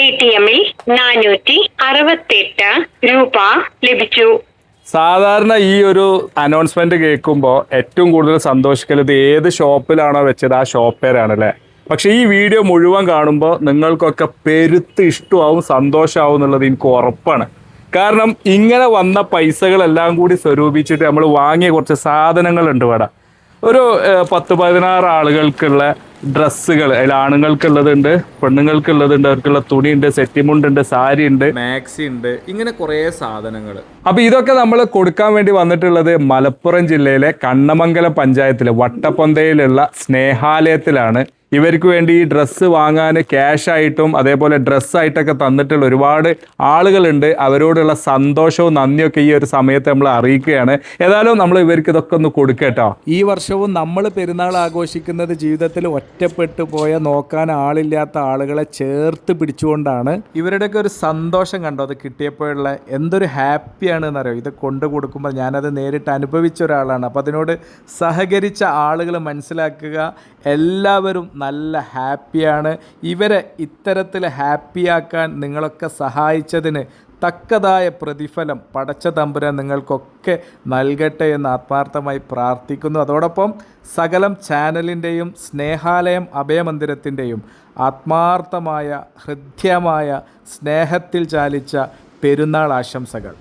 ATM-ൽ 468 രൂപ ലഭിച്ചു. സാധാരണ ഈ ഒരു അനൗൺസ്മെന്റ് കേൾക്കുമ്പോൾ ഏറ്റവും കൂടുതൽ സന്തോഷിക്കൽ ഇത് ഏത് ഷോപ്പിലാണോ വെച്ചത് ആ ഷോപ്പ് പേരാണ് അല്ലേ. പക്ഷെ ഈ വീഡിയോ മുഴുവൻ കാണുമ്പോൾ നിങ്ങൾക്കൊക്കെ പെരുത്ത് ഇഷ്ടമാവും സന്തോഷമാവും എന്നുള്ളത് എനിക്ക് ഉറപ്പാണ്. കാരണം ഇങ്ങനെ വന്ന പൈസകളെല്ലാം കൂടി സ്വരൂപിച്ചിട്ട് നമ്മൾ വാങ്ങിയ കുറച്ച് സാധനങ്ങളുണ്ട് ഇവിടെ. ഒരു 10-16 ആളുകൾക്കുള്ള ഡ്രസ്സുകൾ, അതിൽ ആണുങ്ങൾക്കുള്ളതുണ്ട്, പെണ്ണുങ്ങൾക്കുള്ളതുണ്ട്, അവർക്കുള്ള തുണിയുണ്ട്, സെറ്റിമുണ്ടുണ്ട്, സാരി ഉണ്ട്, മാക്സി ഉണ്ട്, ഇങ്ങനെ കുറേ സാധനങ്ങൾ. അപ്പോൾ ഇതൊക്കെ നമ്മൾ കൊടുക്കാൻ വേണ്ടി വന്നിട്ടുള്ളത് മലപ്പുറം ജില്ലയിലെ കണ്ണമംഗലം പഞ്ചായത്തിലെ വട്ടപ്പൊന്തയിലുള്ള സ്നേഹാലയത്തിലാണ്. ഇവർക്ക് വേണ്ടി ഈ ഡ്രസ്സ് വാങ്ങാൻ ക്യാഷായിട്ടും അതേപോലെ ഡ്രസ്സായിട്ടൊക്കെ തന്നിട്ടുള്ള ഒരുപാട് ആളുകളുണ്ട്. അവരോടുള്ള സന്തോഷവും നന്ദിയൊക്കെ ഈ ഒരു സമയത്ത് നമ്മൾ അറിയിക്കുകയാണ്. ഏതായാലും നമ്മൾ ഇവർക്ക് ഇതൊക്കെ ഒന്ന് കൊടുക്കട്ടോ. ഈ വർഷവും നമ്മൾ പെരുന്നാൾ ആഘോഷിക്കുന്നത് ജീവിതത്തിൽ ഒറ്റപ്പെട്ടു പോയ, നോക്കാൻ ആളില്ലാത്ത ആളുകളെ ചേർത്ത് പിടിച്ചുകൊണ്ടാണ്. ഇവരുടെയൊക്കെ ഒരു സന്തോഷം കണ്ടോ അത് കിട്ടിയപ്പോഴുള്ള എന്തൊരു ഹാപ്പിയാണ് എന്നറിയോ. ഇത് കൊണ്ടു കൊടുക്കുമ്പോൾ ഞാനത് നേരിട്ട് അനുഭവിച്ച ഒരാളാണ്. അപ്പോൾ അതിനോട് സഹകരിച്ച ആളുകൾ മനസ്സിലാക്കുക, എല്ലാവരും നല്ല ഹാപ്പിയാണ്. ഇവരെ ഇത്തരത്തിൽ ഹാപ്പിയാക്കാൻ നിങ്ങളൊക്കെ സഹായിച്ചതിന് തക്കതായ പ്രതിഫലം പടച്ച തമ്പുരാൻ നിങ്ങൾക്കൊക്കെ നൽകട്ടെ എന്ന് ആത്മാർത്ഥമായി പ്രാർത്ഥിക്കുന്നു. അതോടൊപ്പം സകലം ചാനലിൻ്റെയും സ്നേഹാലയം അഭയമന്ദിരത്തിൻ്റെയും ആത്മാർത്ഥമായ ഹൃദ്യമായ സ്നേഹത്തിൽ ചാലിച്ച പെരുന്നാൾ ആശംസകൾ.